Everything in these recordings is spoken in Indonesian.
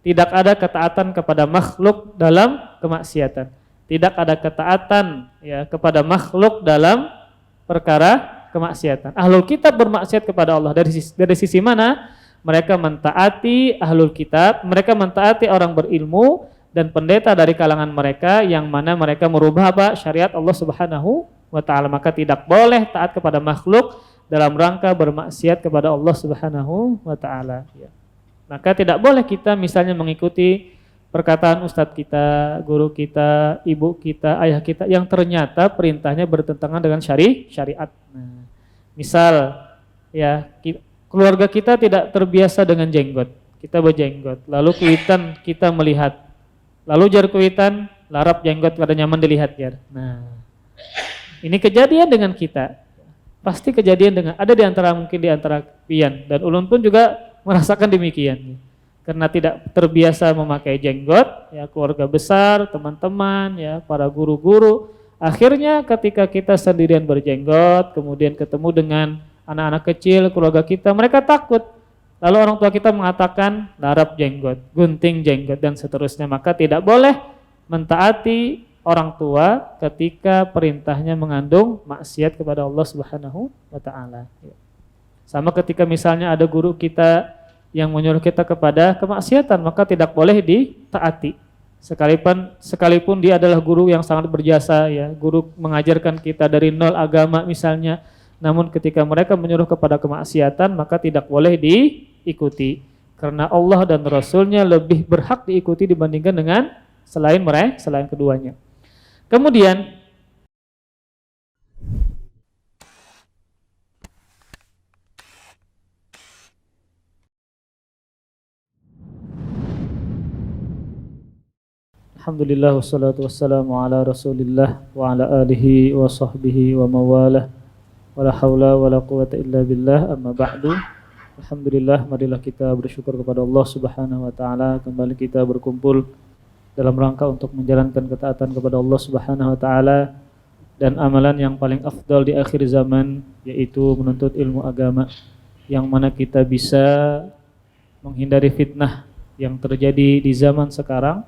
Tidak ada ketaatan kepada makhluk dalam kemaksiatan. Tidak ada ketaatan ya kepada makhluk dalam perkara kemaksiatan. Ahlul kitab bermaksiat kepada Allah dari sisi mana? Mereka mentaati ahlul kitab, mereka mentaati orang berilmu dan pendeta dari kalangan mereka yang mana mereka merubah apa? Syariat Allah Subhanahu wa taala. Maka tidak boleh taat kepada makhluk dalam rangka bermaksiat kepada Allah Subhanahu wa taala ya. Maka tidak boleh kita misalnya mengikuti perkataan ustadz kita, guru kita, ibu kita, ayah kita yang ternyata perintahnya bertentangan dengan syariat. Nah, misal ya keluarga kita tidak terbiasa dengan jenggot, kita berjenggot, lalu kuitan kita melihat, lalu jar kuitan, larap jenggot kada nyaman dilihat jar. Nah, ini kejadian dengan kita, pasti kejadian dengan ada di antara mungkin di antara pian dan ulun pun juga merasakan demikian. Karena tidak terbiasa memakai jenggot, ya keluarga besar, teman-teman, ya para guru-guru. Akhirnya ketika kita sendirian berjenggot, kemudian ketemu dengan anak-anak kecil, keluarga kita, mereka takut. Lalu orang tua kita mengatakan larap jenggot, gunting jenggot dan seterusnya. Maka tidak boleh mentaati orang tua ketika perintahnya mengandung maksiat kepada Allah Subhanahu wa taala. Sama ketika misalnya ada guru kita yang menyuruh kita kepada kemaksiatan, maka tidak boleh ditaati. Sekalipun dia adalah guru yang sangat berjasa ya, guru mengajarkan kita dari nol agama misalnya, namun ketika mereka menyuruh kepada kemaksiatan maka tidak boleh diikuti. Karena Allah dan Rasulnya lebih berhak diikuti dibandingkan dengan selain keduanya. Kemudian alhamdulillah wassalatu wassalamu ala rasulillah wa ala alihi wa sahbihi wa mawalah wa la hawla wa la quwata illa billah amma ba'du. Alhamdulillah, marilah kita bersyukur kepada Allah Subhanahu wa taala, kembali kita berkumpul dalam rangka untuk menjalankan ketaatan kepada Allah Subhanahu wa taala dan amalan yang paling afdal di akhir zaman, yaitu menuntut ilmu agama, yang mana kita bisa menghindari fitnah yang terjadi di zaman sekarang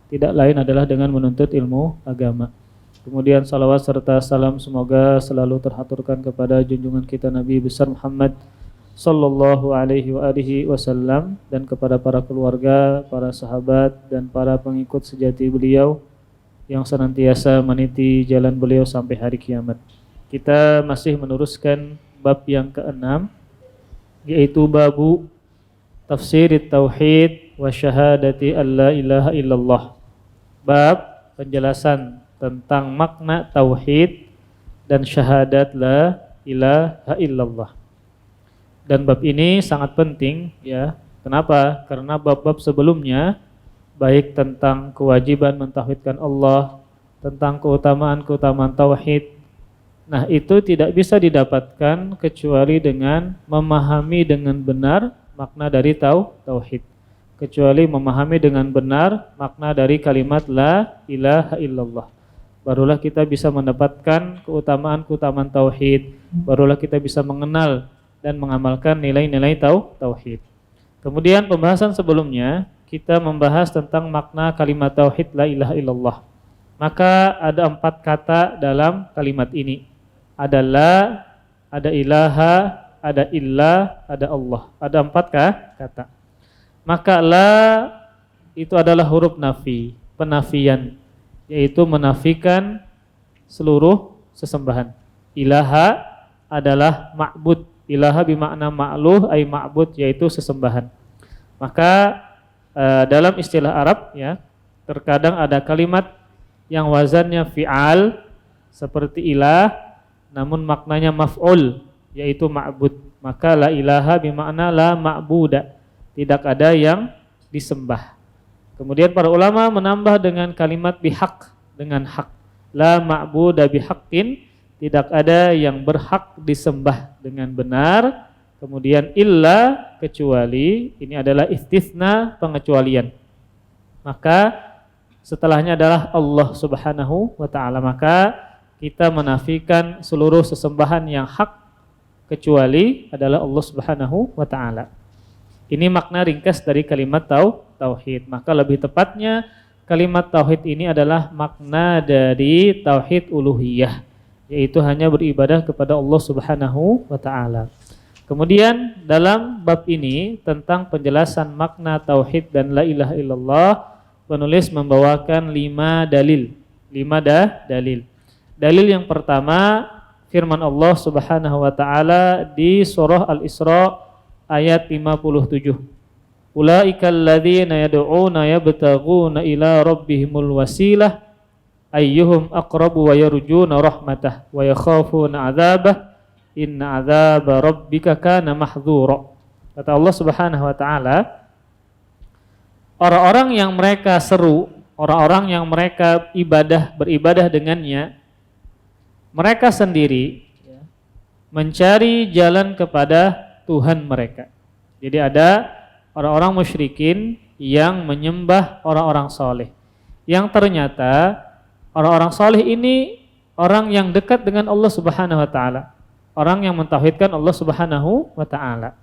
tidak lain adalah dengan menuntut ilmu agama. Kemudian salawat serta salam semoga selalu terhaturkan kepada junjungan kita Nabi besar Muhammad sallallahu alaihi wa alihi wasallam dan kepada para keluarga, para sahabat dan para pengikut sejati beliau yang senantiasa meniti jalan beliau sampai hari kiamat. Kita masih meneruskan bab yang ke-6, yaitu babu tafsirit tauhid wa syahadati alla ilaha illallah. Bab penjelasan tentang makna tauhid dan syahadat la ilaha illallah. Dan bab ini sangat penting ya. Kenapa? Karena bab-bab sebelumnya baik tentang kewajiban mentauhidkan Allah, tentang keutamaan-keutamaan tauhid. Nah, itu tidak bisa didapatkan kecuali dengan memahami dengan benar makna dari tauhid. Kecuali memahami dengan benar makna dari kalimat la ilaha illallah. Barulah kita bisa mendapatkan keutamaan-keutamaan tauhid, barulah kita bisa mengenal dan mengamalkan nilai-nilai tauhid. Kemudian pembahasan sebelumnya kita membahas tentang makna kalimat tauhid la ilaha illallah. Maka ada 4 kata dalam kalimat ini. Ada la, ada ilaha, ada illah, ada Allah. Ada 4 kata. Maka la itu adalah huruf nafi, penafian, yaitu menafikan seluruh sesembahan. Ilaha adalah ma'bud. Ilaha bermakna ma'luh ay ma'bud, yaitu sesembahan. Maka dalam istilah Arab ya, terkadang ada kalimat yang wazannya fi'al seperti ilah, namun maknanya maf'ul, yaitu ma'bud. Maka la ilaha bermakna la ma'buda, tidak ada yang disembah. Kemudian para ulama menambah dengan kalimat bihaq, dengan hak. La ma'buda bihaqqin, tidak ada yang berhak disembah dengan benar. Kemudian illa, kecuali, ini adalah istitsna, pengecualian. Maka setelahnya adalah Allah Subhanahu wa taala. Maka kita menafikan seluruh sesembahan yang hak kecuali adalah Allah Subhanahu wa taala. Ini makna ringkas dari kalimat tauhid. Maka lebih tepatnya kalimat tauhid ini adalah makna dari tauhid uluhiyah, yaitu hanya beribadah kepada Allah Subhanahu wa taala. Kemudian dalam bab ini tentang penjelasan makna tauhid dan la ilaha illallah, penulis membawakan 5 dalil. 5 dalil. Dalil yang pertama firman Allah Subhanahu wa taala di surah Al-Isra ayat 57. Ulaikal ladzina yad'una yabtaghuna ila rabbihimul wasilah ayyuhum aqrabu wa yarjuna rahmatah wa yakhafuna 'adzabah inna 'adzaba rabbika kana mahdzura. Kata Allah Subhanahu wa taala, orang-orang yang mereka seru, orang-orang yang mereka beribadah dengannya, mereka sendiri mencari jalan kepada Tuhan mereka. Jadi ada orang-orang musyrikin yang menyembah orang-orang soleh, yang ternyata orang-orang soleh ini orang yang dekat dengan Allah Subhanahu wa taala, orang yang mentauhidkan Allah Subhanahu wa taala.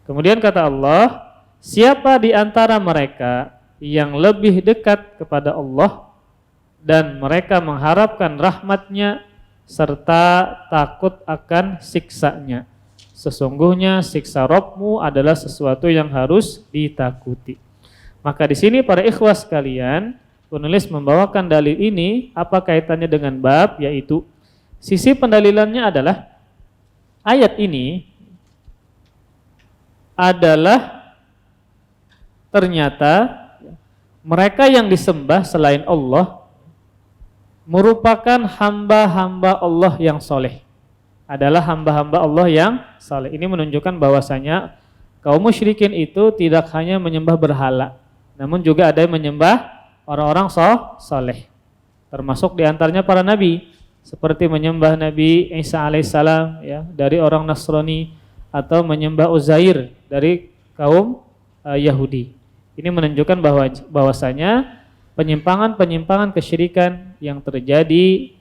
Kemudian kata Allah, siapa di antara mereka yang lebih dekat kepada Allah dan mereka mengharapkan rahmatnya serta takut akan siksanya. Sesungguhnya siksa Rabbmu adalah sesuatu yang harus ditakuti. Maka di sini para ikhwas sekalian, penulis membawakan dalil ini apa kaitannya dengan bab, yaitu sisi pendalilannya adalah ayat ini adalah ternyata mereka yang disembah selain Allah merupakan hamba-hamba Allah yang soleh, adalah hamba-hamba Allah yang soleh. Ini menunjukkan bahwasanya kaum musyrikin itu tidak hanya menyembah berhala, namun juga ada yang menyembah orang-orang soleh, termasuk diantaranya para nabi, seperti menyembah Nabi Isa alaihissalam ya, dari orang Nasrani, atau menyembah Uzair dari kaum Yahudi. Ini menunjukkan bahwasanya penyimpangan-penyimpangan kesyirikan yang terjadi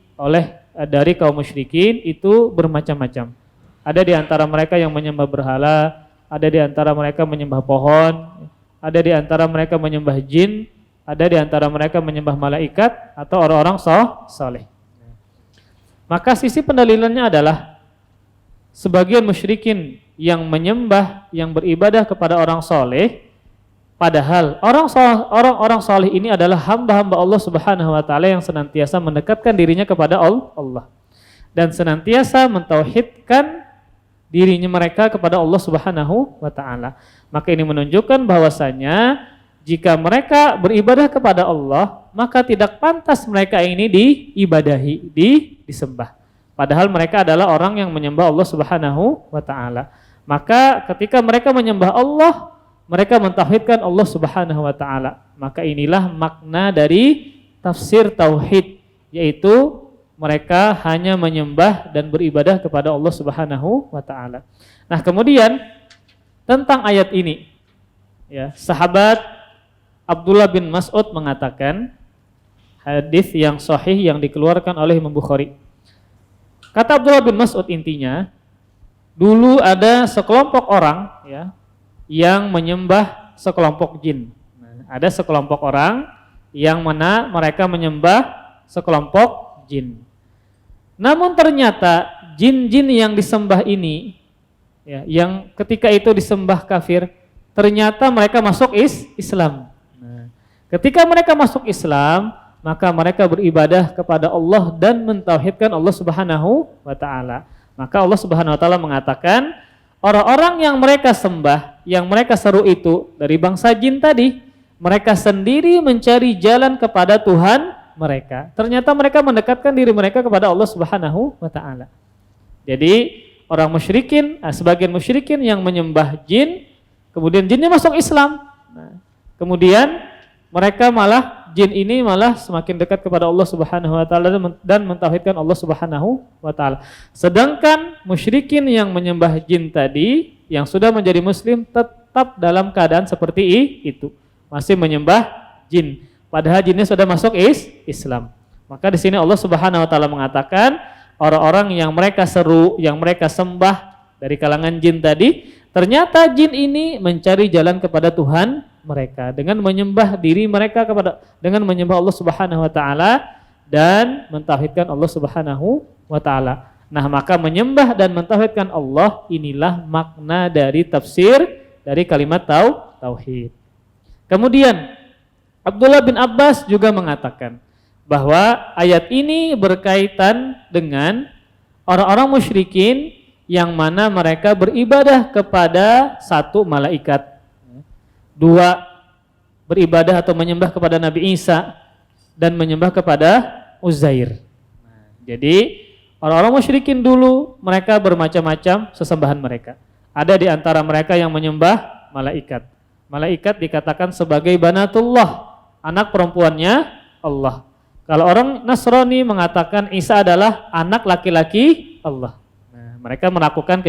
dari kaum musyrikin itu bermacam-macam. Ada di antara mereka yang menyembah berhala, ada di antara mereka menyembah pohon, ada di antara mereka menyembah jin, ada di antara mereka menyembah malaikat atau orang-orang saleh. Maka sisi pendalilannya adalah sebagian musyrikin yang menyembah, yang beribadah kepada orang saleh, padahal orang-orang saleh ini adalah hamba-hamba Allah Subhanahu wa taala yang senantiasa mendekatkan dirinya kepada Allah dan senantiasa mentauhidkan dirinya mereka kepada Allah Subhanahu wa taala. Maka ini menunjukkan bahwasanya jika mereka beribadah kepada Allah, maka tidak pantas mereka ini diibadahi, disembah. Padahal mereka adalah orang yang menyembah Allah Subhanahu wa taala. Maka ketika mereka menyembah Allah, mereka mentauhidkan Allah Subhanahu wa taala. Maka inilah makna dari tafsir tauhid, yaitu mereka hanya menyembah dan beribadah kepada Allah Subhanahu wa taala. Nah, kemudian tentang ayat ini, ya, sahabat Abdullah bin Mas'ud mengatakan, hadis yang sahih yang dikeluarkan oleh Imam Bukhari. Kata Abdullah bin Mas'ud, intinya dulu ada sekelompok orang ya yang menyembah sekelompok jin. Nah, ada sekelompok orang yang mana mereka menyembah sekelompok jin. Namun ternyata jin-jin yang disembah ini ya, yang ketika itu disembah kafir, ternyata mereka masuk Islam. Nah, ketika mereka masuk Islam, maka mereka beribadah kepada Allah dan mentauhidkan Allah Subhanahu wa taala. Maka Allah Subhanahu wa taala mengatakan, orang-orang yang mereka sembah, yang mereka seru itu dari bangsa jin tadi, mereka sendiri mencari jalan kepada Tuhan mereka. Ternyata mereka mendekatkan diri mereka kepada Allah Subhanahu wa taala. Jadi orang musyrikin, sebagian musyrikin yang menyembah jin, kemudian jinnya masuk Islam. Nah, kemudian mereka jin ini malah semakin dekat kepada Allah Subhanahu wa taala dan mentauhidkan Allah Subhanahu wa taala. Sedangkan musyrikin yang menyembah jin tadi yang sudah menjadi muslim tetap dalam keadaan seperti itu, masih menyembah jin. Padahal jinnya sudah masuk Islam. Maka di sini Allah Subhanahu wa taala mengatakan, orang-orang yang mereka seru, yang mereka sembah dari kalangan jin tadi, ternyata jin ini mencari jalan kepada Tuhan mereka dengan menyembah diri mereka dengan menyembah Allah Subhanahu wa taala dan mentauhidkan Allah Subhanahu wa taala. Nah, maka menyembah dan mentauhidkan Allah inilah makna dari tafsir dari kalimat tauhid. Kemudian Abdullah bin Abbas juga mengatakan bahwa ayat ini berkaitan dengan orang-orang musyrikin yang mana mereka beribadah kepada satu malaikat, dua beribadah atau menyembah kepada Nabi Isa dan menyembah kepada Uzair. Jadi orang-orang musyrikin dulu mereka bermacam-macam sesembahan mereka. Ada di antara mereka yang menyembah malaikat. Malaikat dikatakan sebagai banatullah, anak perempuannya Allah. Kalau orang Nasrani mengatakan Isa adalah anak laki-laki Allah. Nah, mereka melakukan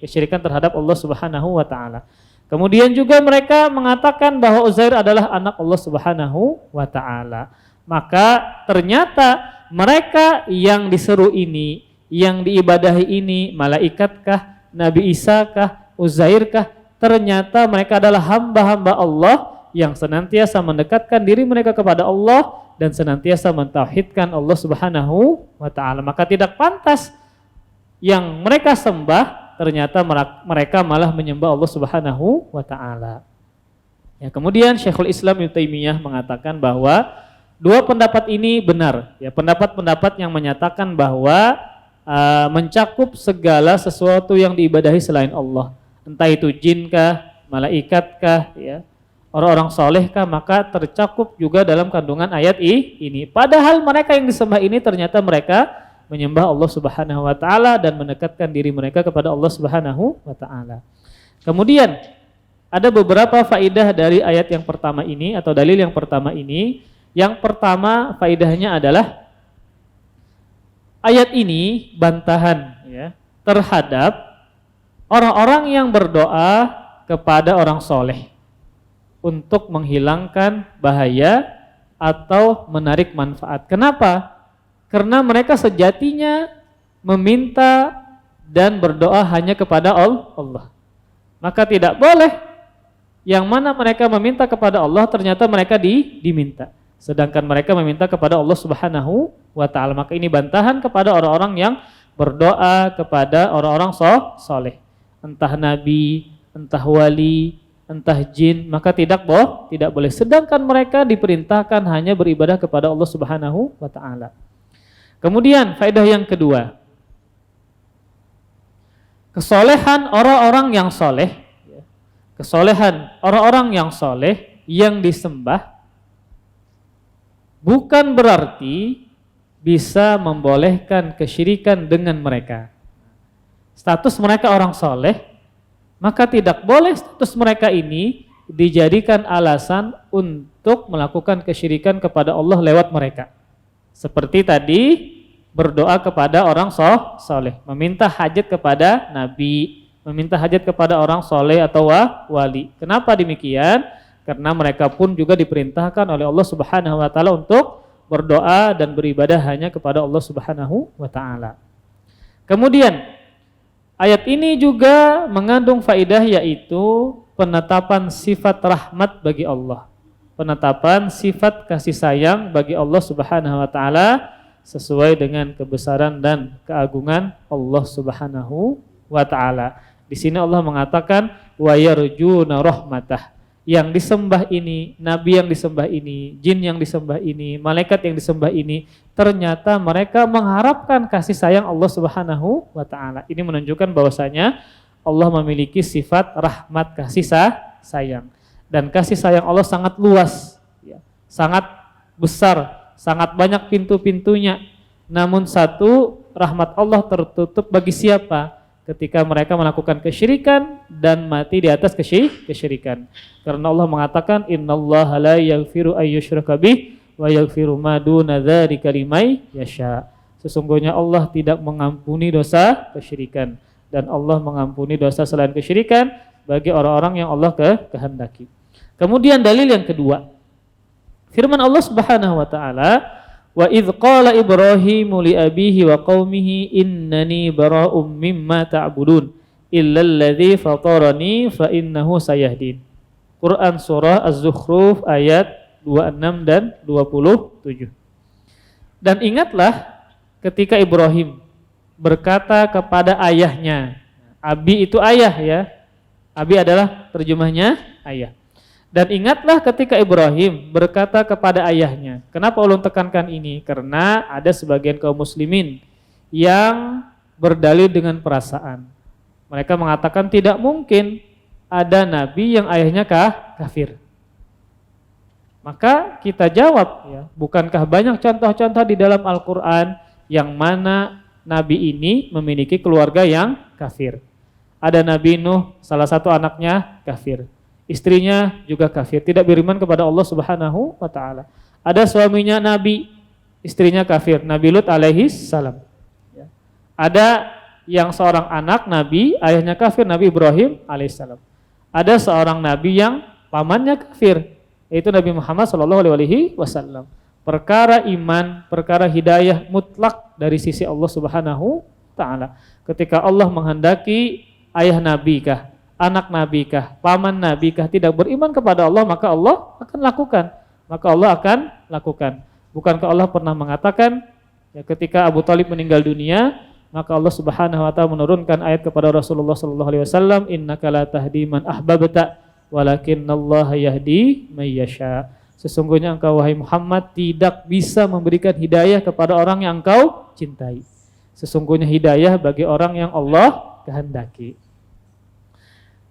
kesyirikan terhadap Allah Subhanahu wa taala. Kemudian juga mereka mengatakan bahwa Uzair adalah anak Allah Subhanahu wa taala. Maka ternyata mereka yang diseru ini, yang diibadahi ini, malaikatkah, Nabi Isa-kah, Uzair-kah, ternyata mereka adalah hamba-hamba Allah yang senantiasa mendekatkan diri mereka kepada Allah dan senantiasa mentauhidkan Allah Subhanahu wa taala. Maka tidak pantas yang mereka sembah ternyata mereka malah menyembah Allah Subhanahu wa taala. Ya, kemudian Syekhul Islam Ibnu Taimiyah mengatakan bahwa dua pendapat ini benar, ya, pendapat-pendapat yang menyatakan bahwa mencakup segala sesuatu yang diibadahi selain Allah, entah itu jinkah, malaikatkah, ya, orang-orang solehkah, maka tercakup juga dalam kandungan ayat ini. Padahal mereka yang disembah ini ternyata mereka menyembah Allah Subhanahu wa taala dan mendekatkan diri mereka kepada Allah Subhanahu wa taala. Kemudian ada beberapa faidah dari ayat yang pertama ini atau dalil yang pertama ini. Yang pertama faidahnya adalah ayat ini bantahan, ya, terhadap orang-orang yang berdoa kepada orang soleh untuk menghilangkan bahaya atau menarik manfaat. Kenapa? Karena mereka sejatinya meminta dan berdoa hanya kepada Allah. Maka tidak boleh yang mana mereka meminta kepada Allah ternyata mereka diminta. Sedangkan mereka meminta kepada Allah Subhanahu wa taala. Maka ini bantahan kepada orang-orang yang berdoa kepada orang-orang soleh. Entah nabi, entah wali, entah jin, maka tidak boleh. Sedangkan mereka diperintahkan hanya beribadah kepada Allah Subhanahu wa taala. Kemudian faedah yang kedua, kesolehan orang-orang yang soleh, kesolehan orang-orang yang soleh yang disembah bukan berarti bisa membolehkan kesyirikan dengan mereka. Status mereka orang soleh, maka tidak boleh status mereka ini dijadikan alasan untuk melakukan kesyirikan kepada Allah lewat mereka. Seperti tadi berdoa kepada orang soleh, meminta hajat kepada nabi, meminta hajat kepada orang soleh atau wali. Kenapa demikian? Karena mereka pun juga diperintahkan oleh Allah Subhanahu wa taala untuk berdoa dan beribadah hanya kepada Allah Subhanahu wa taala. Kemudian ayat ini juga mengandung faidah yaitu penetapan sifat rahmat bagi Allah. Penetapan sifat kasih sayang bagi Allah Subhanahu wa taala sesuai dengan kebesaran dan keagungan Allah Subhanahu wa taala. Di sini Allah mengatakan wa yarjuna rahmatah. Yang disembah ini, nabi yang disembah ini, jin yang disembah ini, malaikat yang disembah ini, ternyata mereka mengharapkan kasih sayang Allah Subhanahu wa taala. Ini menunjukkan bahwasanya Allah memiliki sifat rahmat, kasih sayang. Dan kasih sayang Allah sangat luas, ya, sangat besar, sangat banyak pintu-pintunya. Namun satu, rahmat Allah tertutup bagi siapa? Ketika mereka melakukan kesyirikan dan mati di atas kesyirikan. Karena Allah mengatakan innallaha la yaghfiru ayyushraka bih wa yaghfiru ma duna dzalika liman yasha. Sesungguhnya Allah tidak mengampuni dosa kesyirikan dan Allah mengampuni dosa selain kesyirikan bagi orang-orang yang Allah kehendaki. Kemudian dalil yang kedua, firman Allah Subhanahu wa taala, wa idz qala Ibrahimu li abihi wa qaumihi innani bara'um mimma ta'budun illa alladzi fatarani fa innahu sayahdin. Quran surah Az-Zukhruf ayat 26 dan 27. Dan ingatlah ketika Ibrahim berkata kepada ayahnya, Abi itu ayah ya. Abi adalah terjemahnya ayah. Dan ingatlah ketika Ibrahim berkata kepada ayahnya. Kenapa ulun tekankan ini? Karena ada sebagian kaum muslimin yang berdalil dengan perasaan. Mereka mengatakan tidak mungkin ada nabi yang ayahnya kafir. Maka kita jawab ya, bukankah banyak contoh-contoh di dalam Al-Quran yang mana nabi ini memiliki keluarga yang kafir. Ada Nabi Nuh, salah satu anaknya kafir. Istrinya juga kafir, tidak beriman kepada Allah Subhanahu wa taala. Ada suaminya Nabi, istrinya kafir, Nabi Lut alaihi salam. Ada yang seorang anak Nabi, ayahnya kafir, Nabi Ibrahim alaihi salam. Ada seorang Nabi yang pamannya kafir, yaitu Nabi Muhammad sallallahu alaihi wasallam. Perkara iman, perkara hidayah mutlak dari sisi Allah Subhanahu wa taala. Ketika Allah menghendaki ayah Nabi kah, anak Nabi kah, paman Nabi kah tidak beriman kepada Allah, maka Allah akan lakukan. Maka Allah akan lakukan. Bukankah Allah pernah mengatakan ya, ketika Abu Thalib meninggal dunia, maka Allah Subhanahu wa taala menurunkan ayat kepada Rasulullah sallallahu alaihi wasallam, innaka la tahdi man ahbabta walakinnallaha yahdi may yasha. Sesungguhnya engkau wahai Muhammad tidak bisa memberikan hidayah kepada orang yang engkau cintai. Sesungguhnya hidayah bagi orang yang Allah kehendaki.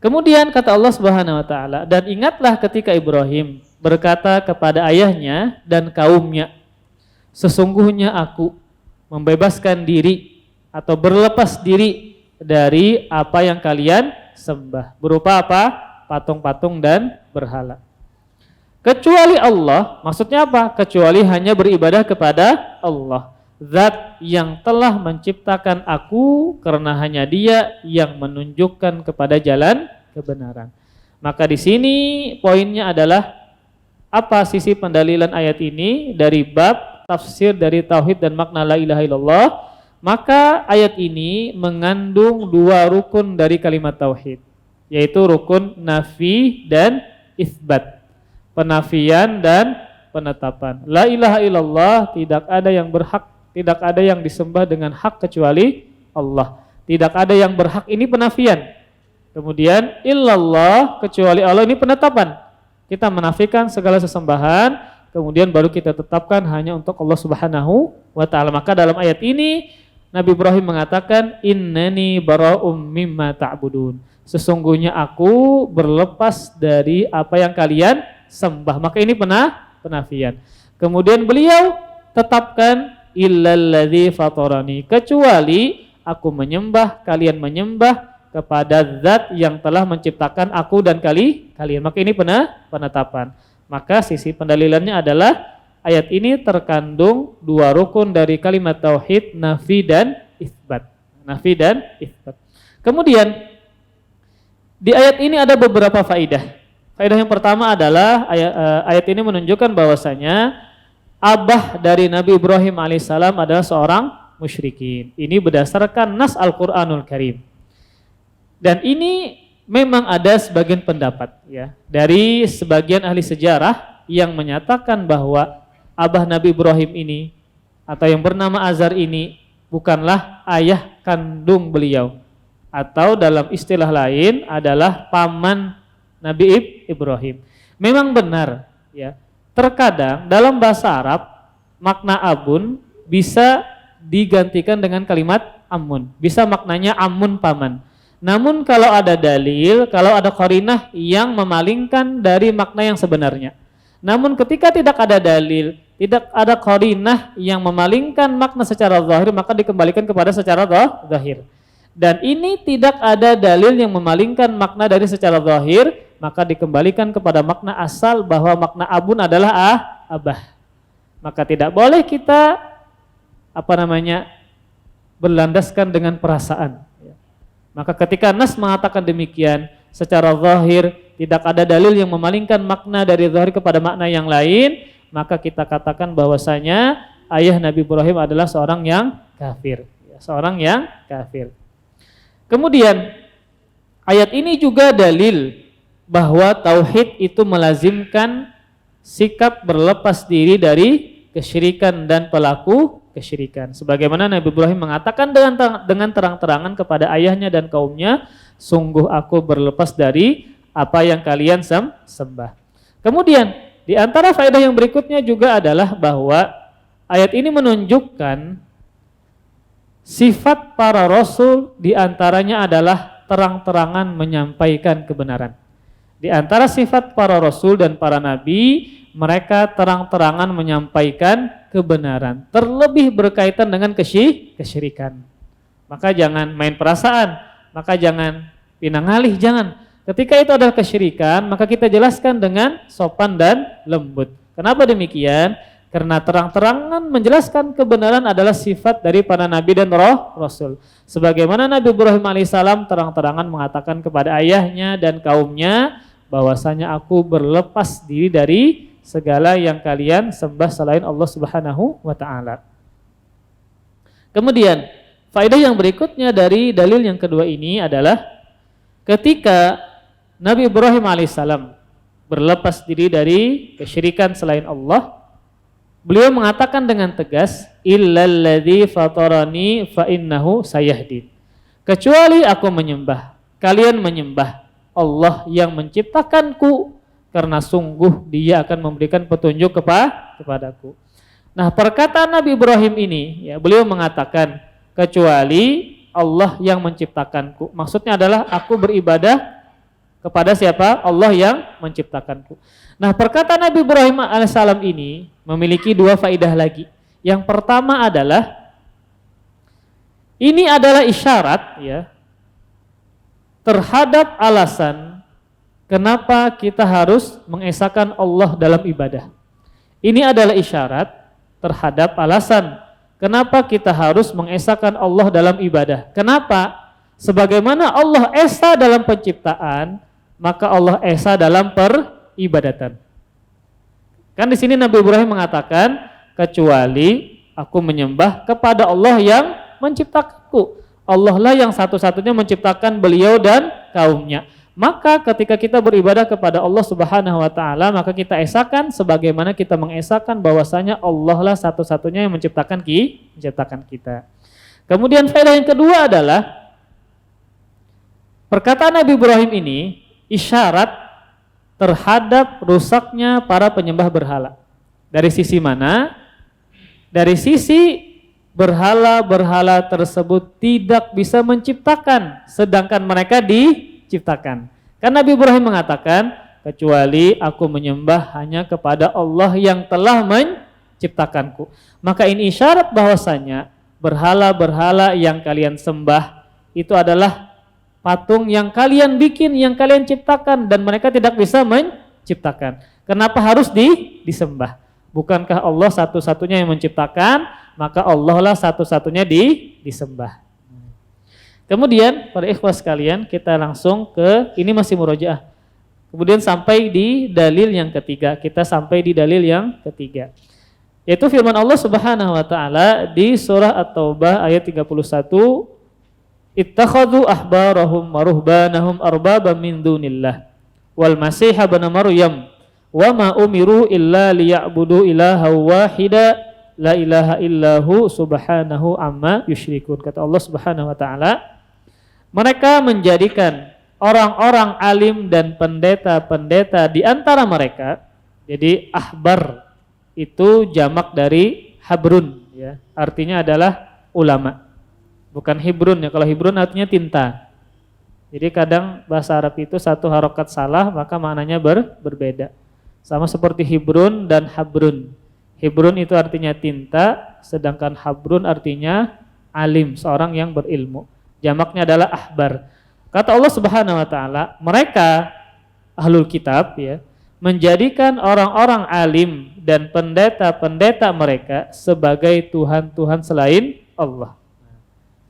Kemudian kata Allah Subhanahu wa taala, dan ingatlah ketika Ibrahim berkata kepada ayahnya dan kaumnya, sesungguhnya aku membebaskan diri atau berlepas diri dari apa yang kalian sembah. Berupa apa? Patung-patung dan berhala. Kecuali Allah, maksudnya apa? Kecuali hanya beribadah kepada Allah. Zat yang telah menciptakan aku karena hanya Dia yang menunjukkan kepada jalan kebenaran. Maka di sini poinnya adalah apa sisi pendalilan ayat ini dari bab tafsir dari tauhid dan makna la ilaha illallah. Maka ayat ini mengandung dua rukun dari kalimat tauhid, yaitu rukun nafi dan isbat, penafian dan penetapan. La ilaha illallah, tidak ada yang berhak, tidak ada yang disembah dengan hak kecuali Allah. Tidak ada yang berhak, ini penafian. Kemudian illallah, kecuali Allah, ini penetapan. Kita menafikan segala sesembahan, kemudian baru kita tetapkan hanya untuk Allah Subhanahu wa taala. Maka dalam ayat ini Nabi Ibrahim mengatakan innani bara'um mimma ta'budun. Sesungguhnya aku berlepas dari apa yang kalian sembah. Maka ini penafian. Kemudian beliau tetapkan illalladzi fatarani, kecuali aku menyembah, kalian menyembah kepada zat yang telah menciptakan aku dan kalian. Maka ini penetapan. Maka sisi pendalilannya adalah ayat ini terkandung dua rukun dari kalimat tauhid, nafi dan isbat. Nafi dan isbat. Kemudian di ayat ini ada beberapa faedah. Faedah yang pertama adalah ayat ini menunjukkan bahwasanya abah dari Nabi Ibrahim alaihissalam adalah seorang musyrikin. Ini berdasarkan nas Al-Qur'anul Karim. Dan ini memang ada sebagian pendapat ya dari sebagian ahli sejarah yang menyatakan bahwa abah Nabi Ibrahim ini atau yang bernama Azar ini bukanlah ayah kandung beliau, atau dalam istilah lain adalah paman Nabi Ibrahim. Memang benar ya. Terkadang dalam bahasa Arab makna abun bisa digantikan dengan kalimat amun. Bisa maknanya amun paman. Namun kalau ada dalil, kalau ada qarinah yang memalingkan dari makna yang sebenarnya. Namun ketika tidak ada dalil, tidak ada qarinah yang memalingkan makna secara zahir, maka dikembalikan kepada secara zahir. Dan ini tidak ada dalil yang memalingkan makna dari secara zahir, maka dikembalikan kepada makna asal bahwa makna abun adalah abah. Maka tidak boleh kita berlandaskan dengan perasaan. Maka ketika nas mengatakan demikian, secara zahir tidak ada dalil yang memalingkan makna dari zahir kepada makna yang lain, maka kita katakan bahwasanya ayah Nabi Ibrahim adalah seorang yang kafir, seorang yang kafir. Kemudian ayat ini juga dalil bahwa tauhid itu melazimkan sikap berlepas diri dari kesyirikan dan pelaku kesyirikan. Sebagaimana Nabi Ibrahim mengatakan dengan terang-terangan kepada ayahnya dan kaumnya, sungguh aku berlepas dari apa yang kalian sembah. Kemudian di antara faedah yang berikutnya juga adalah bahwa ayat ini menunjukkan sifat para rasul, di antaranya adalah terang-terangan menyampaikan kebenaran. Di antara sifat para rasul dan para nabi, mereka terang-terangan menyampaikan kebenaran, terlebih berkaitan dengan kesyirikan. Maka jangan main perasaan, maka jangan pinang alih, jangan. Ketika itu adalah kesyirikan, maka kita jelaskan dengan sopan dan lembut. Kenapa demikian? Karena terang-terangan menjelaskan kebenaran adalah sifat dari para nabi dan rasul. Sebagaimana Nabi Ibrahim alaihissalam terang-terangan mengatakan kepada ayahnya dan kaumnya bahwasanya aku berlepas diri dari segala yang kalian sembah selain Allah Subhanahu wa taala. Kemudian, faedah yang berikutnya dari dalil yang kedua ini adalah ketika Nabi Ibrahim alaihissalam berlepas diri dari kesyirikan selain Allah, beliau mengatakan dengan tegas, illalladzi fatarani fa innahu sayahdin. Kecuali aku menyembah, kalian menyembah Allah yang menciptakanku, karena sungguh Dia akan memberikan petunjuk kepadaku. Nah, perkataan Nabi Ibrahim ini, ya, beliau mengatakan kecuali Allah yang menciptakanku. Maksudnya adalah aku beribadah kepada siapa? Allah yang menciptakanku. Nah, perkataan Nabi Ibrahim alaihissalam ini memiliki dua faedah lagi. Yang pertama adalah ini adalah isyarat, ya, terhadap alasan kenapa kita harus mengesahkan Allah dalam ibadah. Ini adalah isyarat terhadap alasan kenapa kita harus mengesahkan Allah dalam ibadah. Kenapa? Sebagaimana Allah esa dalam penciptaan, maka Allah esa dalam peribadatan. Kan di sini Nabi Ibrahim mengatakan kecuali aku menyembah kepada Allah yang menciptakanku. Allah lah yang satu-satunya menciptakan beliau dan kaumnya. Maka ketika kita beribadah kepada Allah Subhanahu wa taala, maka kita esakan sebagaimana kita mengesahkan bahwasanya Allah lah satu-satunya yang menciptakan kita. Kemudian faedah yang kedua adalah perkataan Nabi Ibrahim ini isyarat terhadap rusaknya para penyembah berhala. Dari sisi mana? Dari sisi berhala-berhala tersebut tidak bisa menciptakan, sedangkan mereka diciptakan. Karena Nabi Ibrahim mengatakan, kecuali aku menyembah hanya kepada Allah yang telah menciptakanku. Maka ini isyarat bahwasanya berhala-berhala yang kalian sembah itu adalah patung yang kalian bikin, yang kalian ciptakan, dan mereka tidak bisa menciptakan. Kenapa harus disembah? Bukankah Allah satu-satunya yang menciptakan? Maka Allah lah satu-satunya disembah. Kemudian para ikhwas sekalian, kita langsung ke, ini masih murojaah. Kemudian sampai di dalil yang ketiga. Kita sampai di dalil yang ketiga, yaitu firman Allah Subhanahu wa taala di surah At-Taubah ayat 31, ittakhadhu ahbarahum wa ruhbanahum arbaba min dunillah wal masih ibn maryam wa ma umiru illa liya'budu ilaha wahida la ilaha illahu subhanahu amma yusyrikun. Kata Allah Subhanahu wa taala, mereka menjadikan orang-orang alim dan pendeta-pendeta di antara mereka. Jadi ahbar itu jamak dari habrun, ya. Artinya adalah ulama. Bukan hibrun, ya. Kalau hibrun artinya tinta. Jadi kadang bahasa Arab itu satu harokat salah maka maknanya berbeda. Sama seperti hibrun dan habrun. Hibrun itu artinya tinta, sedangkan habrun artinya alim, seorang yang berilmu. Jamaknya adalah ahbar. Kata Allah Subhanahu wa taala, mereka ahlul kitab, ya, menjadikan orang-orang alim dan pendeta-pendeta mereka sebagai tuhan-tuhan selain Allah.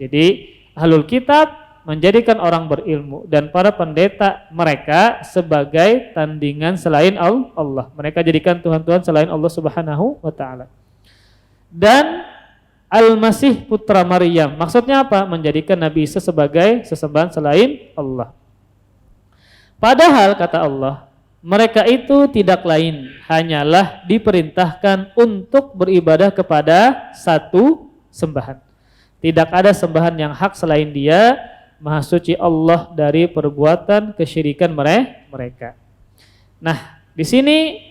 Jadi ahlul kitab menjadikan orang berilmu dan para pendeta mereka sebagai tandingan selain Allah. Mereka jadikan tuhan-tuhan selain Allah Subhanahu wa taala. Dan Al-Masih putra Maryam, maksudnya apa? Menjadikan Nabi Isa sebagai sesembahan selain Allah. Padahal kata Allah, mereka itu tidak lain hanyalah diperintahkan untuk beribadah kepada satu sembahan. Tidak ada sembahan yang hak selain Dia, Maha Suci Allah dari perbuatan kesyirikan mereka. Nah, di sini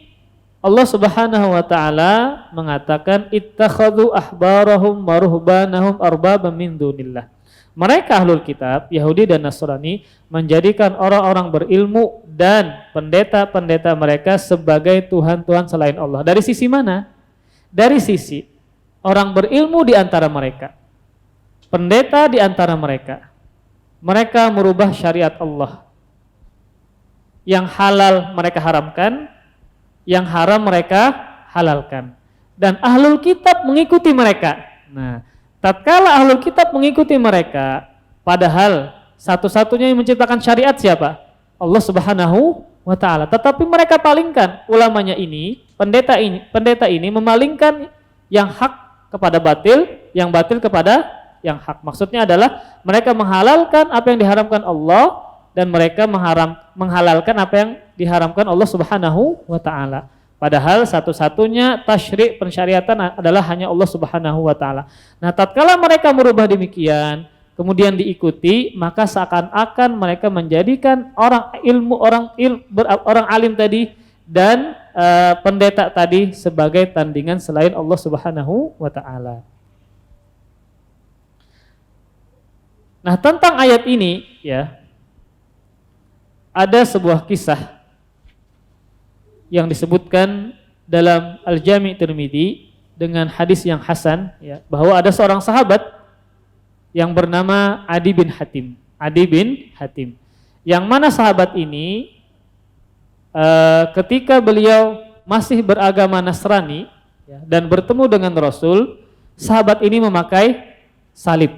Allah Subhanahu wa taala mengatakan ittakhadhu ahbarahum wa ruhbanahum arbaban min dunillah. Mereka ahlul kitab, Yahudi dan Nasrani, menjadikan orang-orang berilmu dan pendeta-pendeta mereka sebagai tuhan-tuhan selain Allah. Dari sisi mana? Dari sisi orang berilmu di antara mereka, pendeta di antara mereka. Mereka merubah syariat Allah. Yang halal mereka haramkan, yang haram mereka halalkan. Dan ahlul kitab mengikuti mereka. Nah, tatkala ahlul kitab mengikuti mereka, padahal satu-satunya yang menciptakan syariat siapa? Allah Subhanahu wa taala. Tetapi mereka palingkan, ulamanya ini, pendeta ini memalingkan yang hak kepada batil, yang batil kepada yang hak. Maksudnya adalah mereka menghalalkan apa yang diharamkan Allah dan mereka menghalalkan apa yang diharamkan Allah Subhanahu wa taala. Padahal satu-satunya tasyri' pensyariatan adalah hanya Allah Subhanahu wa taala. Nah, tatkala mereka merubah demikian, kemudian diikuti, maka seakan-akan mereka menjadikan orang alim tadi dan pendeta tadi sebagai tandingan selain Allah Subhanahu wa taala. Nah, tentang ayat ini ya, ada sebuah kisah yang disebutkan dalam Al-Jami' Tirmidzi dengan hadis yang hasan ya, bahwa ada seorang sahabat yang bernama Adi bin Hatim. Yang mana sahabat ini ketika beliau masih beragama Nasrani ya, dan bertemu dengan Rasul, sahabat ini memakai salib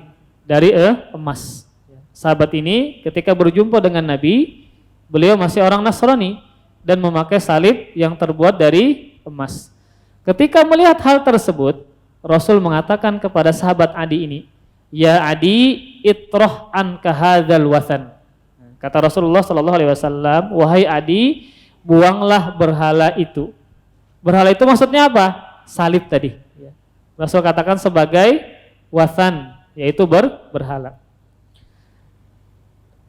dari emas. Sahabat ini ketika berjumpa dengan Nabi, beliau masih orang Nasrani dan memakai salib yang terbuat dari emas. Ketika melihat hal tersebut, Rasul mengatakan kepada sahabat Adi ini, "Ya Adi, itroh anka hadzal wathan." Kata Rasulullah sallallahu alaihi wasallam, "Wahai Adi, buanglah berhala itu." Berhala itu maksudnya apa? Salib tadi. Rasul katakan sebagai wathan, yaitu berhala.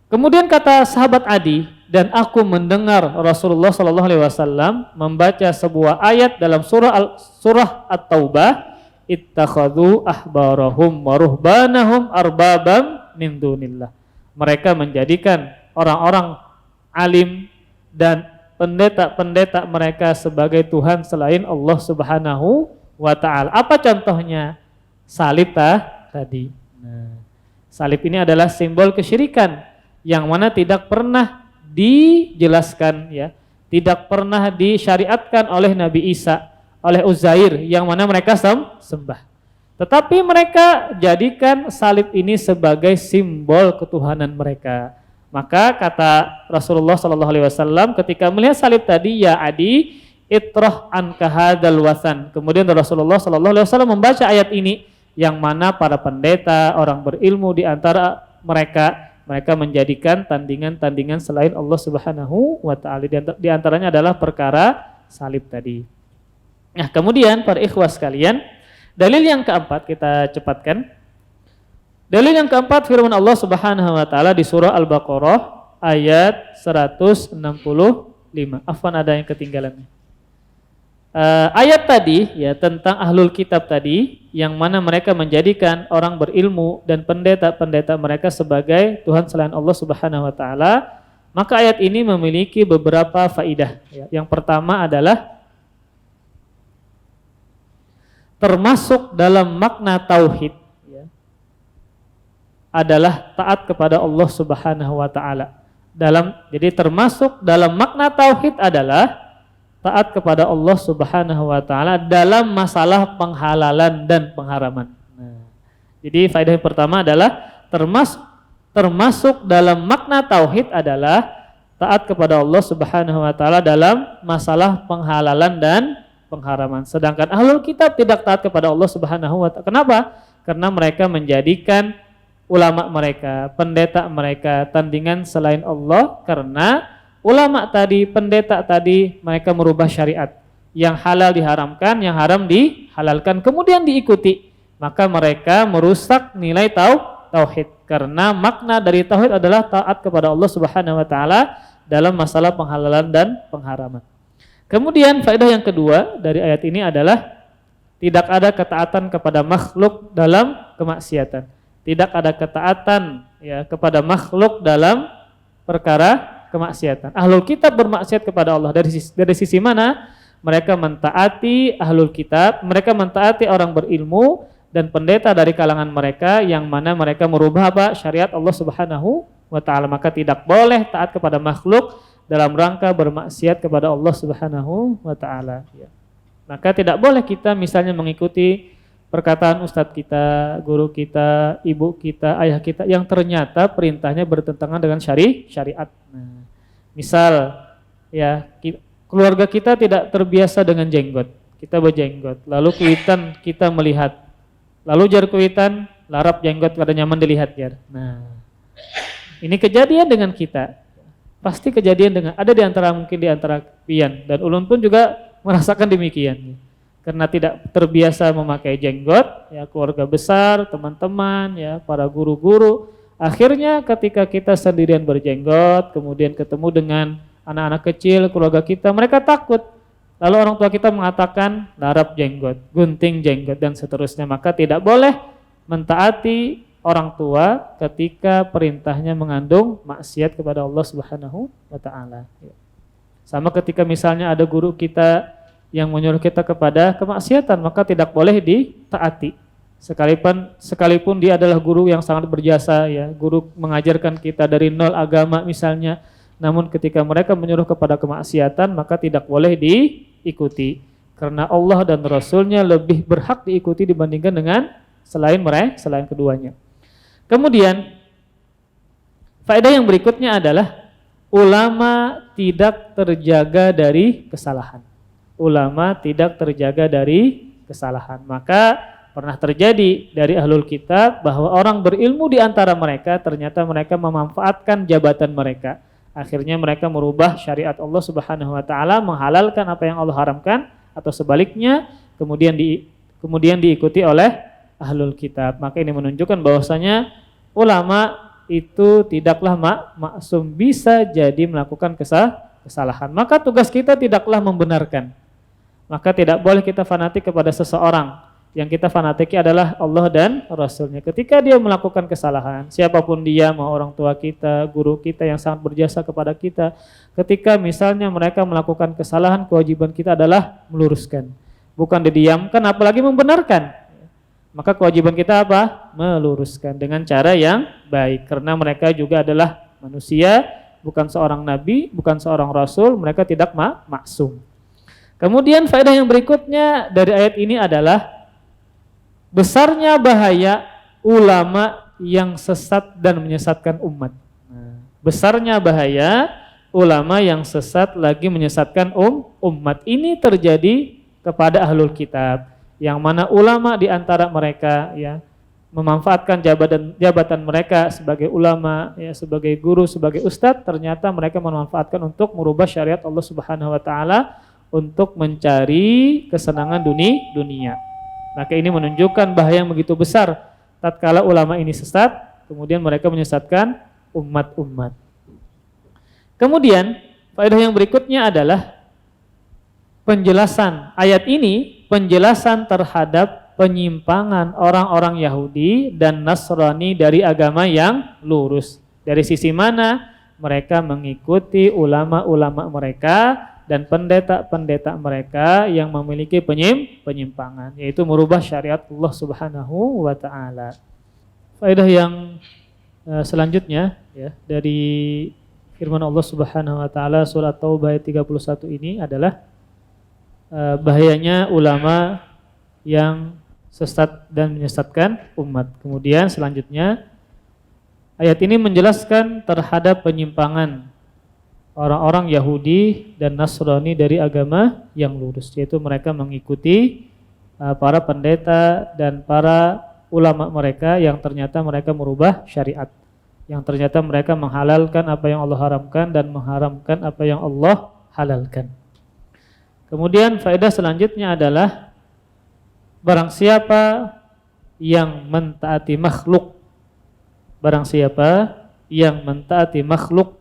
Kemudian kata sahabat Adi, dan aku mendengar Rasulullah sallallahu alaihi wasallam membaca sebuah ayat dalam surah At-Taubah, ittakhadhu ahbarahum wa ruhbanahum arbabam min dunillah. Mereka menjadikan orang-orang alim dan pendeta-pendeta mereka sebagai Tuhan selain Allah Subhanahu wa taala. Apa contohnya? Salib tadi. Nah, salib ini adalah simbol kesyirikan yang mana tidak pernah dijelaskan ya, tidak pernah disyariatkan oleh Nabi Isa, oleh Uzair yang mana mereka sembah. Tetapi mereka jadikan salib ini sebagai simbol ketuhanan mereka. Maka kata Rasulullah sallallahu alaihi wasallam ketika melihat salib tadi, "Ya Adi, itroh anka hadzal wathan." Kemudian Rasulullah sallallahu alaihi wasallam membaca ayat ini yang mana para pendeta, orang berilmu di antara mereka menjadikan tandingan-tandingan selain Allah Subhanahu wa taala. Di antaranya adalah perkara salib tadi. Nah, kemudian para ikhwas sekalian, dalil yang keempat kita cepatkan. Dalil yang keempat firman Allah Subhanahu wa taala di surah Al-Baqarah ayat 165. Afwan, ada yang ketinggalan. Ayat tadi ya tentang ahlul kitab tadi yang mana mereka menjadikan orang berilmu dan pendeta-pendeta mereka sebagai Tuhan selain Allah Subhanahu wa taala, maka ayat ini memiliki beberapa faidah ya. Yang pertama adalah termasuk dalam makna tauhid ya, adalah taat kepada Allah Subhanahu wa taala. Jadi termasuk dalam makna tauhid adalah taat kepada Allah Subhanahu wa taala dalam masalah penghalalan dan pengharaman. Nah, jadi faedah yang pertama adalah termasuk dalam makna tauhid adalah taat kepada Allah Subhanahu wa taala dalam masalah penghalalan dan pengharaman. Sedangkan ahlul kitab tidak taat kepada Allah Subhanahu wa taala. Kenapa? Karena mereka menjadikan ulama mereka, pendeta mereka tandingan selain Allah karena ulama tadi, pendeta tadi, mereka merubah syariat. Yang halal diharamkan, yang haram dihalalkan, kemudian diikuti. Maka mereka merusak nilai tauhid. Karena makna dari tauhid adalah taat kepada Allah Subhanahu wa taala dalam masalah penghalalan dan pengharaman. Kemudian faedah yang kedua dari ayat ini adalah tidak ada ketaatan kepada makhluk dalam kemaksiatan. Tidak ada ketaatan ya kepada makhluk dalam perkara kemaksiatan. Ahlul kitab bermaksiat kepada Allah dari sisi mana? Mereka mentaati ahlul kitab, mereka mentaati orang berilmu dan pendeta dari kalangan mereka yang mana mereka merubah syariat Allah Subhanahu wa taala. Maka tidak boleh taat kepada makhluk dalam rangka bermaksiat kepada Allah Subhanahu wa taala ya. Maka tidak boleh kita misalnya mengikuti perkataan ustadz kita, guru kita, ibu kita, ayah kita yang ternyata perintahnya bertentangan dengan syariat. Nah, misal ya keluarga kita tidak terbiasa dengan jenggot, kita berjenggot, lalu kuitan kita melihat, lalu jar kuitan, larap jenggot kada nyaman dilihat jar. Nah, ini kejadian dengan kita, pasti kejadian dengan ada di antara mungkin di antara pian dan ulun pun juga merasakan demikian. Karena tidak terbiasa memakai jenggot, ya keluarga besar, teman-teman, ya para guru-guru, akhirnya ketika kita sendirian berjenggot, kemudian ketemu dengan anak-anak kecil, keluarga kita, mereka takut. Lalu orang tua kita mengatakan larap jenggot, gunting jenggot dan seterusnya. Maka tidak boleh mentaati orang tua ketika perintahnya mengandung maksiat kepada Allah Subhanahu wa taala. Sama ketika misalnya ada guru kita yang menyuruh kita kepada kemaksiatan, maka tidak boleh ditaati. Sekalipun dia adalah guru yang sangat berjasa ya, guru mengajarkan kita dari nol agama misalnya, namun ketika mereka menyuruh kepada kemaksiatan maka tidak boleh diikuti. Karena Allah dan Rasulnya lebih berhak diikuti dibandingkan dengan selain keduanya. Kemudian faedah yang berikutnya adalah ulama tidak terjaga dari kesalahan. Ulama tidak terjaga dari kesalahan. Maka pernah terjadi dari ahlul kitab bahwa orang berilmu di antara mereka ternyata mereka memanfaatkan jabatan mereka. Akhirnya mereka merubah syariat Allah Subhanahu wa taala, menghalalkan apa yang Allah haramkan atau sebaliknya, kemudian diikuti oleh ahlul kitab. Maka ini menunjukkan bahwasanya ulama itu tidaklah maksum, bisa jadi melakukan kesalahan. Maka tugas kita tidaklah membenarkan. Maka tidak boleh kita fanatik kepada seseorang. Yang kita fanatiki adalah Allah dan Rasulnya. Ketika dia melakukan kesalahan, siapapun dia, mau orang tua kita, guru kita yang sangat berjasa kepada kita, ketika misalnya mereka melakukan kesalahan, kewajiban kita adalah meluruskan. Bukan didiamkan, apalagi membenarkan. Maka kewajiban kita apa? Meluruskan dengan cara yang baik. Karena mereka juga adalah manusia, bukan seorang nabi, bukan seorang rasul, mereka tidak maksum. Kemudian faedah yang berikutnya dari ayat ini adalah besarnya bahaya ulama yang sesat dan menyesatkan umat. Besarnya bahaya ulama yang sesat lagi menyesatkan umat. Ini terjadi kepada ahlul kitab, yang mana ulama di antara mereka ya memanfaatkan jabatan mereka sebagai ulama, ya sebagai guru, sebagai ustadz, ternyata mereka memanfaatkan untuk merubah syariat Allah Subhanahu wa taala untuk mencari kesenangan dunia. Maka ini menunjukkan bahaya yang begitu besar tatkala ulama ini sesat, kemudian mereka menyesatkan umat-umat. Kemudian faedah yang berikutnya adalah penjelasan ayat ini, penjelasan terhadap penyimpangan orang-orang Yahudi dan Nasrani dari agama yang lurus. Dari sisi mana mereka mengikuti ulama-ulama mereka dan pendeta-pendeta mereka yang memiliki penyimpangan, yaitu merubah syariat Allah Subhanahu wa taala. Faedah yang selanjutnya ya dari firman Allah Subhanahu wa taala surat Taubah ayat 31 ini adalah bahayanya ulama yang sesat dan menyesatkan umat. Kemudian selanjutnya ayat ini menjelaskan terhadap penyimpangan orang-orang Yahudi dan Nasrani dari agama yang lurus, yaitu mereka mengikuti para pendeta dan para ulama mereka yang ternyata mereka merubah syariat. yang ternyata mereka menghalalkan apa yang Allah haramkan dan mengharamkan apa yang Allah halalkan. Kemudian faedah selanjutnya adalah barang siapa yang mentaati makhluk, barang siapa yang mentaati makhluk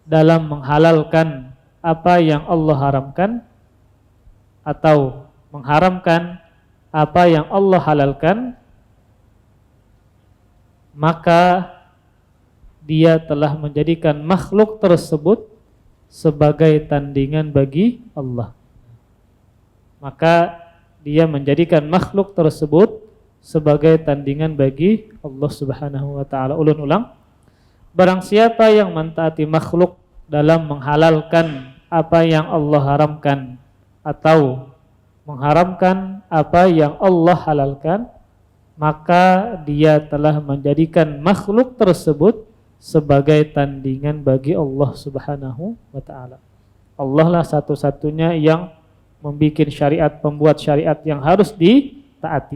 dalam menghalalkan apa yang Allah haramkan atau mengharamkan apa yang Allah halalkan, maka dia telah menjadikan makhluk tersebut sebagai tandingan bagi Allah. Maka dia menjadikan makhluk tersebut sebagai tandingan bagi Allah Subhanahu wa taala. Ulang. Barang siapa yang mentaati makhluk dalam menghalalkan apa yang Allah haramkan atau mengharamkan apa yang Allah halalkan, maka dia telah menjadikan makhluk tersebut sebagai tandingan bagi Allah Subhanahu wa taala. Allah lah satu-satunya yang membuat syariat, pembuat syariat yang harus ditaati.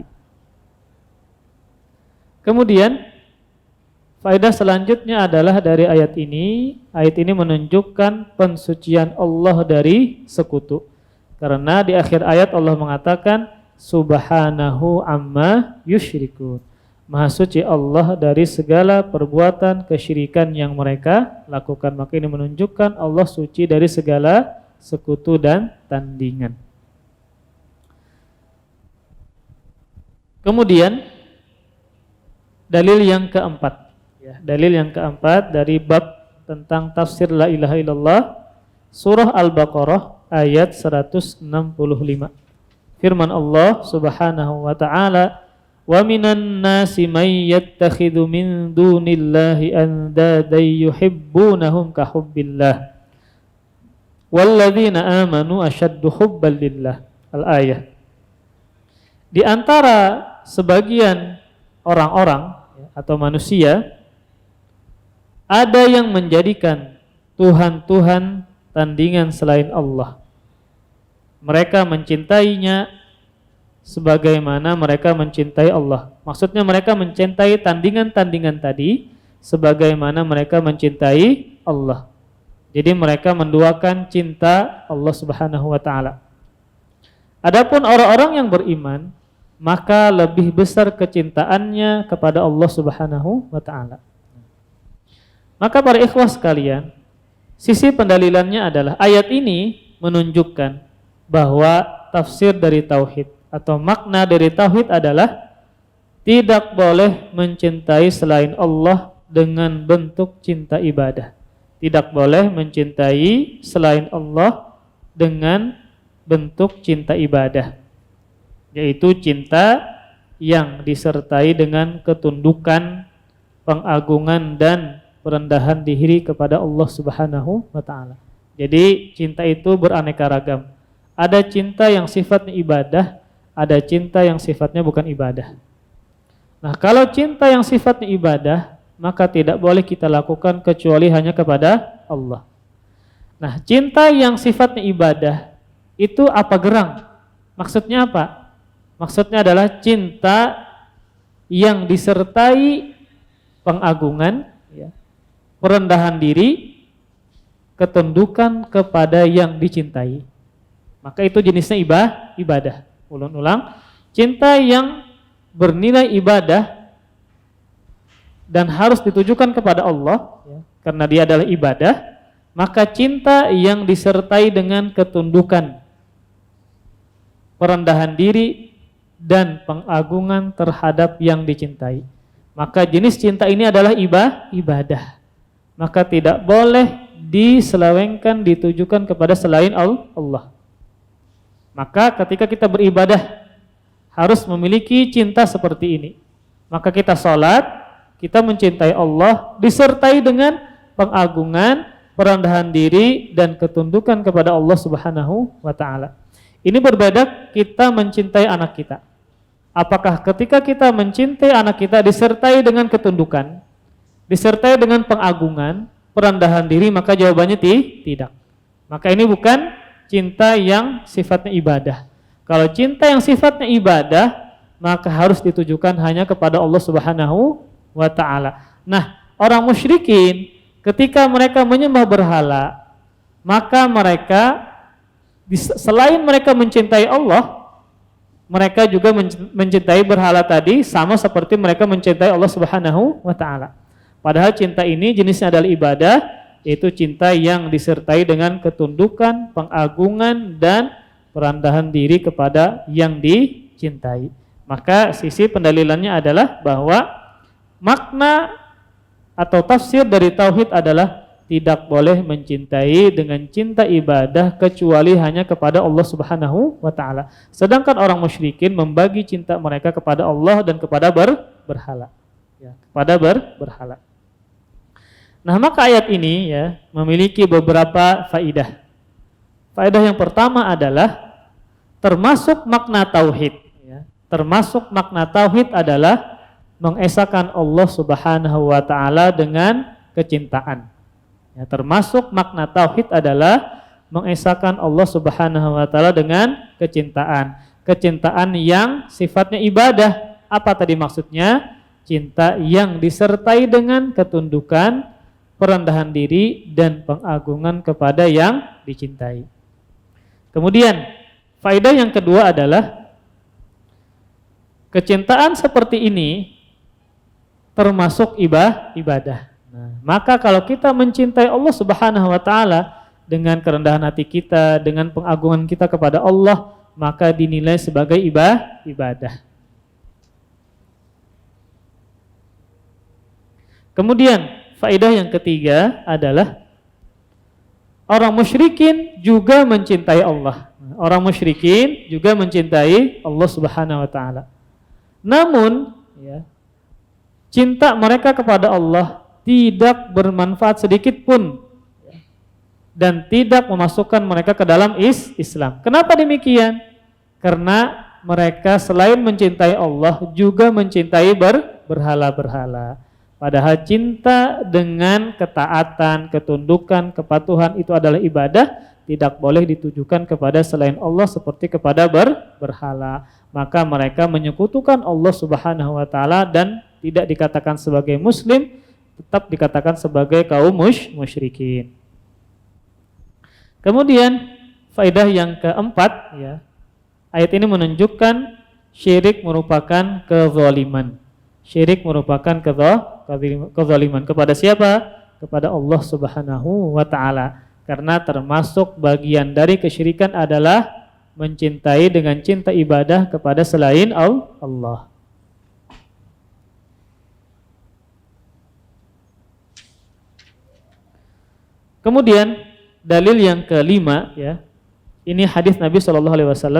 Kemudian faedah selanjutnya adalah dari ayat ini menunjukkan pensucian Allah dari sekutu. Karena di akhir ayat Allah mengatakan subhanahu amma yusyrikun. Maha suci Allah dari segala perbuatan kesyirikan yang mereka lakukan. Maka ini menunjukkan Allah suci dari segala sekutu dan tandingan. Kemudian dalil yang keempat, dalil yang keempat dari bab tentang tafsir la ilaha illallah, surah Al-Baqarah ayat 165. Firman Allah Subhanahu wa taala, wa minan nasi may yattakhidhu min dunillahi andadan yuhibbunahum ka hubbillah walladzina amanu asyaddu hubban lillah. Al-ayah. Di antara sebagian orang-orang atau manusia ada yang menjadikan tuhan-tuhan tandingan selain Allah. Mereka mencintainya sebagaimana mereka mencintai Allah. Maksudnya mereka mencintai tandingan-tandingan tadi sebagaimana mereka mencintai Allah. Jadi mereka menduakan cinta Allah Subhanahu wa taala. Adapun orang-orang yang beriman, maka lebih besar kecintaannya kepada Allah Subhanahu wa taala. Maka para ikhwah sekalian, sisi pendalilannya adalah ayat ini menunjukkan bahwa tafsir dari tauhid atau makna dari tauhid adalah tidak boleh mencintai selain Allah dengan bentuk cinta ibadah. Tidak boleh mencintai selain Allah dengan bentuk cinta ibadah, yaitu cinta yang disertai dengan ketundukan, pengagungan dan perendahan diri kepada Allah Subhanahu wa taala. Jadi cinta itu beraneka ragam. Ada cinta yang sifatnya ibadah, ada cinta yang sifatnya bukan ibadah. Nah, kalau cinta yang sifatnya ibadah, maka tidak boleh kita lakukan kecuali hanya kepada Allah. Nah, cinta yang sifatnya ibadah itu apa gerang? Maksudnya apa? Maksudnya adalah cinta yang disertai pengagungan, perendahan diri, ketundukan kepada yang dicintai. Maka itu jenisnya ibadah. Ulang-ulang, cinta yang bernilai ibadah dan harus ditujukan kepada Allah, karena dia adalah ibadah. Maka cinta yang disertai dengan ketundukan, perendahan diri dan pengagungan terhadap yang dicintai, maka jenis cinta ini adalah ibadah. Maka tidak boleh diselewengkan, ditujukan kepada selain Allah. Maka ketika kita beribadah harus memiliki cinta seperti ini. Maka kita sholat, kita mencintai Allah disertai dengan pengagungan, perendahan diri dan ketundukan kepada Allah Subhanahu wa taala. Ini berbeda kita mencintai anak kita. Apakah ketika kita mencintai anak kita disertai dengan ketundukan, disertai dengan pengagungan, perendahan diri, maka jawabannya tidak. Maka ini bukan cinta yang sifatnya ibadah. Kalau cinta yang sifatnya ibadah, maka harus ditujukan hanya kepada Allah Subhanahu wa taala. Nah, orang musyrikin ketika mereka menyembah berhala, maka mereka selain mereka mencintai Allah, mereka juga mencintai berhala tadi, sama seperti mereka mencintai Allah Subhanahu wa taala. Padahal cinta ini jenisnya adalah ibadah, yaitu cinta yang disertai dengan ketundukan, pengagungan dan perendahan diri kepada yang dicintai. Maka sisi pendalilannya adalah bahwa makna atau tafsir dari tauhid adalah tidak boleh mencintai dengan cinta ibadah kecuali hanya kepada Allah Subhanahu wa taala. Sedangkan orang musyrikin membagi cinta mereka kepada Allah dan kepada berhala. Ya, kepada berhala. Nah, maka ayat ini ya memiliki beberapa faidah. Faidah yang pertama adalah termasuk makna tauhid ya. Termasuk makna tauhid adalah mengesahkan Allah Subhanahu wa taala dengan kecintaan. Ya, termasuk makna tauhid adalah mengesahkan Allah Subhanahu wa taala dengan kecintaan. Kecintaan yang sifatnya ibadah. Apa tadi maksudnya? Cinta yang disertai dengan ketundukan, perendahan diri dan pengagungan kepada yang dicintai. Kemudian, faedah yang kedua adalah kecintaan seperti ini termasuk ibadah. Nah, maka kalau kita mencintai Allah Subhanahu wa taala dengan kerendahan hati kita, dengan pengagungan kita kepada Allah, maka dinilai sebagai ibadah. Kemudian, faedah yang ketiga adalah orang musyrikin juga mencintai Allah. Orang musyrikin juga mencintai Allah Subhanahu wa taala. Namun, ya, cinta mereka kepada Allah tidak bermanfaat sedikit pun dan tidak memasukkan mereka ke dalam Islam. Kenapa demikian? Karena mereka selain mencintai Allah juga mencintai berhala-berhala. Padahal cinta dengan ketaatan, ketundukan, kepatuhan itu adalah ibadah, tidak boleh ditujukan kepada selain Allah seperti kepada berhala. Maka mereka menyekutukan Allah Subhanahu wa taala dan tidak dikatakan sebagai muslim, tetap dikatakan sebagai kaum musyrikin. Kemudian faedah yang keempat ya, ayat ini menunjukkan syirik merupakan kezaliman. Syirik merupakan kezaliman kepada siapa? Kepada Allah Subhanahu wa taala. Karena termasuk bagian dari kesyirikan adalah mencintai dengan cinta ibadah kepada selain Allah. Kemudian dalil yang kelima ya, ini hadis Nabi SAW.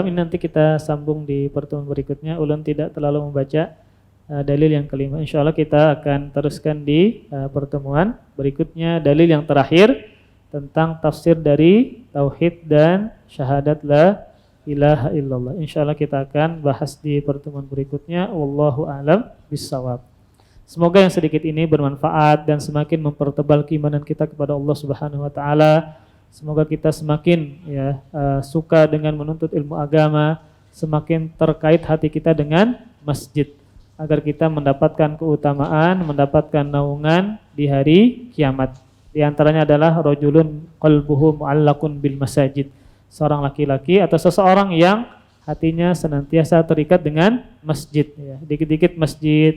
Ini nanti kita sambung di pertemuan berikutnya. Ulun tidak terlalu membaca dalil yang kelima. Insya Allah kita akan teruskan di pertemuan berikutnya. Dalil yang terakhir tentang tafsir dari tauhid dan syahadat la ilaha illallah. Insya Allah kita akan bahas di pertemuan berikutnya. Wallahu a'lam bishawab. Semoga yang sedikit ini bermanfaat dan semakin mempertebal keimanan kita kepada Allah Subhanahu wa taala. Semoga kita semakin suka dengan menuntut ilmu agama, semakin terkait hati kita dengan masjid agar kita mendapatkan keutamaan, mendapatkan naungan di hari kiamat. Di antaranya adalah rajulun qalbuhu mu'allaqun bil masajid. Seorang laki-laki atau seseorang yang hatinya senantiasa terikat dengan masjid ya. Dikit-dikit masjid,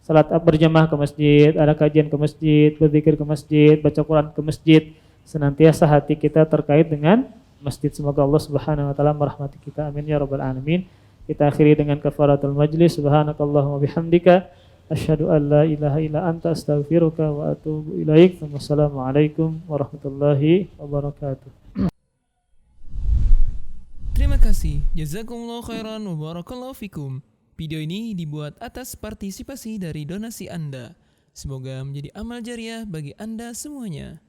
salat berjamaah ke masjid, ada kajian ke masjid, berzikir ke masjid, baca Quran ke masjid, senantiasa hati kita terkait dengan masjid. Semoga Allah Subhanahu wa taala merahmati kita. Amin ya rabbal alamin. Kita akhiri dengan kafaratul majlis. Subhanakallahumma bihamdika asyhadu an la ilaha illa anta astaghfiruka wa atubu ilaik. Wassalamualaikum warahmatullahi wabarakatuh. Terima kasih. Jazakumullahu khairan wa barakallahu fikum. Video ini dibuat atas partisipasi dari donasi Anda. Semoga menjadi amal jariah bagi Anda semuanya.